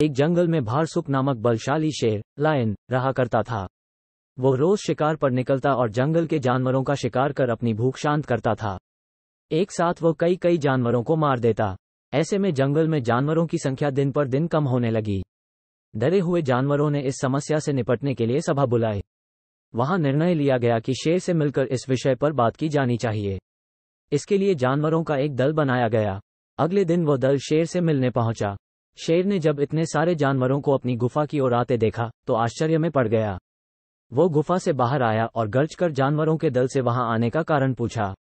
एक जंगल में भारसुक नामक बलशाली शेर, लायन, रहा करता था। वो रोज शिकार पर निकलता और जंगल के जानवरों का शिकार कर अपनी भूख शांत करता था। एक साथ वो कई कई जानवरों को मार देता। ऐसे में जंगल में जानवरों की संख्या दिन पर दिन कम होने लगी। डरे हुए जानवरों ने इस समस्या से निपटने के लिए सभा बुलाई। वहां निर्णय लिया गया कि शेर से मिलकर इस विषय पर बात की जानी चाहिए। इसके लिए जानवरों का एक दल बनाया गया। अगले दिन वो दल शेर से मिलने पहुंचा। शेर ने जब इतने सारे जानवरों को अपनी गुफा की ओर आते देखा तो आश्चर्य में पड़ गया। वो गुफा से बाहर आया और गर्जकर जानवरों के दल से वहां आने का कारण पूछा।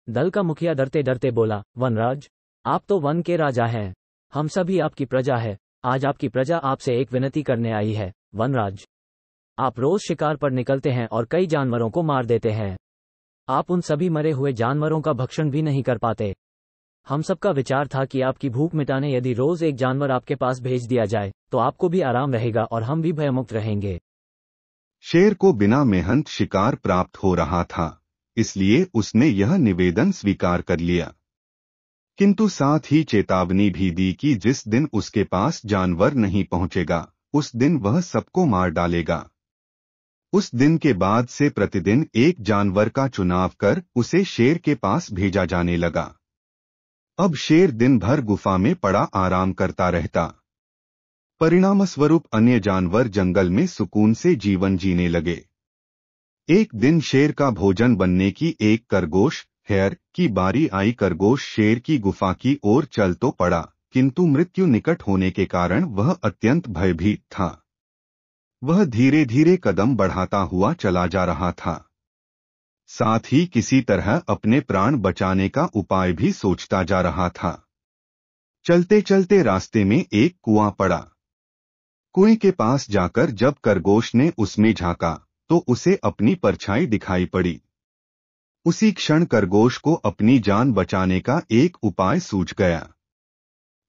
दल का मुखिया डरते डरते बोला, वनराज, आप तो वन के राजा हैं। हम सभी आपकी प्रजा है। आज आपकी प्रजा आपसे एक विनती करने आई है। वनराज, आप रोज शिकार पर निकलते हैं और कई जानवरों को मार देते हैं। आप उन सभी मरे हुए जानवरों का भक्षण भी नहीं कर पाते। हम सबका विचार था कि आपकी भूख मिटाने यदि रोज एक जानवर आपके पास भेज दिया जाए तो आपको भी आराम रहेगा और हम भी भयमुक्त रहेंगे। शेर को बिना मेहनत शिकार प्राप्त हो रहा था, इसलिए उसने यह निवेदन स्वीकार कर लिया, किंतु साथ ही चेतावनी भी दी कि जिस दिन उसके पास जानवर नहीं पहुंचेगा उस दिन वह सबको मार डालेगा। उस दिन के बाद से प्रतिदिन एक जानवर का चुनाव कर उसे शेर के पास भेजा जाने लगा। अब शेर दिन भर गुफा में पड़ा आराम करता रहता। परिणामस्वरूप अन्य जानवर जंगल में सुकून से जीवन जीने लगे। एक दिन शेर का भोजन बनने की एक खरगोश हेयर की बारी आई। खरगोश शेर की गुफा की ओर चल तो पड़ा, किंतु मृत्यु निकट होने के कारण वह अत्यंत भयभीत था। वह धीरे धीरे कदम बढ़ाता हुआ चला जा रहा था। साथ ही किसी तरह अपने प्राण बचाने का उपाय भी सोचता जा रहा था। चलते चलते रास्ते में एक कुआं पड़ा। कुएं के पास जाकर जब खरगोश ने उसमें झांका तो उसे अपनी परछाई दिखाई पड़ी। उसी क्षण खरगोश को अपनी जान बचाने का एक उपाय सूझ गया।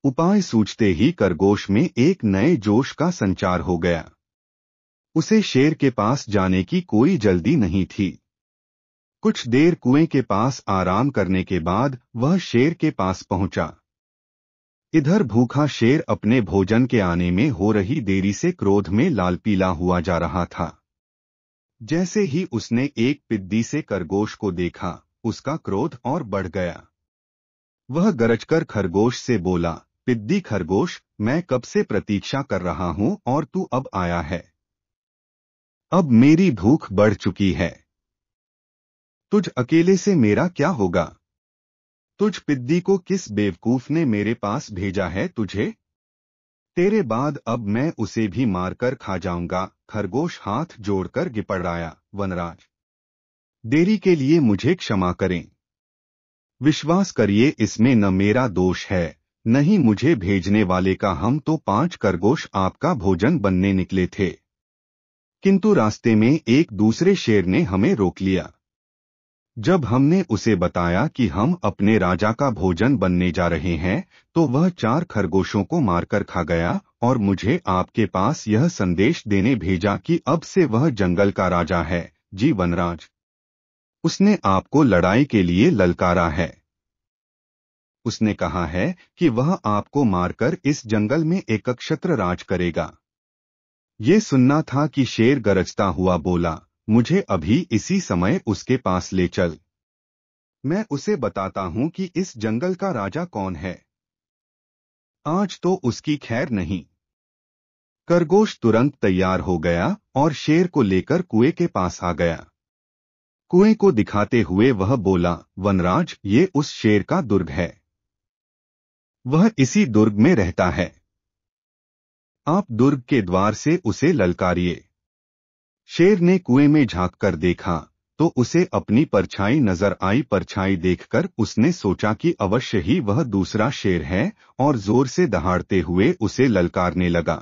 उपाय सूझते ही खरगोश में एक नए जोश का संचार हो गया। उसे शेर के पास जाने की कोई जल्दी नहीं थी। कुछ देर कुएं के पास आराम करने के बाद वह शेर के पास पहुंचा। इधर भूखा शेर अपने भोजन के आने में हो रही देरी से क्रोध में लाल पीला हुआ जा रहा था। जैसे ही उसने एक पिद्दी से खरगोश को देखा, उसका क्रोध और बढ़ गया। वह गरजकर खरगोश से बोला, पिद्दी खरगोश, मैं कब से प्रतीक्षा कर रहा हूं और तू अब आया है। अब मेरी भूख बढ़ चुकी है। तुझ अकेले से मेरा क्या होगा? तुझ पिद्दी को किस बेवकूफ ने मेरे पास भेजा है तुझे? तेरे बाद अब मैं उसे भी मारकर खा जाऊंगा। खरगोश हाथ जोड़कर गिड़गिड़ाया, वनराज, देरी के लिए मुझे क्षमा करें। विश्वास करिए इसमें न मेरा दोष है, न ही मुझे भेजने वाले का। हम तो 5 खरगोश आपका भोजन बनने निकले थे, किंतु रास्ते में एक दूसरे शेर ने हमें रोक लिया। जब हमने उसे बताया कि हम अपने राजा का भोजन बनने जा रहे हैं तो वह 4 खरगोशों को मारकर खा गया और मुझे आपके पास यह संदेश देने भेजा कि अब से वह जंगल का राजा है। जी वनराज, उसने आपको लड़ाई के लिए ललकारा है। उसने कहा है कि वह आपको मारकर इस जंगल में एकछत्र राज करेगा। ये सुनना था कि शेर गरजता हुआ बोला, मुझे अभी इसी समय उसके पास ले चल। मैं उसे बताता हूं कि इस जंगल का राजा कौन है। आज तो उसकी खैर नहीं। खरगोश तुरंत तैयार हो गया और शेर को लेकर कुएं के पास आ गया। कुएं को दिखाते हुए वह बोला, वनराज, ये उस शेर का दुर्ग है। वह इसी दुर्ग में रहता है। आप दुर्ग के द्वार से उसे ललकारिए। शेर ने कुएं में झांक कर देखा तो उसे अपनी परछाई नजर आई। परछाई देखकर उसने सोचा कि अवश्य ही वह दूसरा शेर है और जोर से दहाड़ते हुए उसे ललकारने लगा।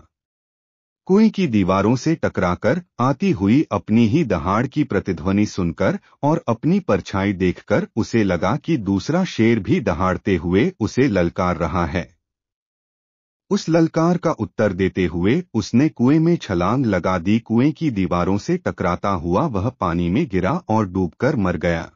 कुएं की दीवारों से टकराकर आती हुई अपनी ही दहाड़ की प्रतिध्वनि सुनकर और अपनी परछाई देखकर उसे लगा कि दूसरा शेर भी दहाड़ते हुए उसे ललकार रहा है। उस ललकार का उत्तर देते हुए उसने कुएं में छलांग लगा दी। कुएं की दीवारों से टकराता हुआ वह पानी में गिरा और डूबकर मर गया।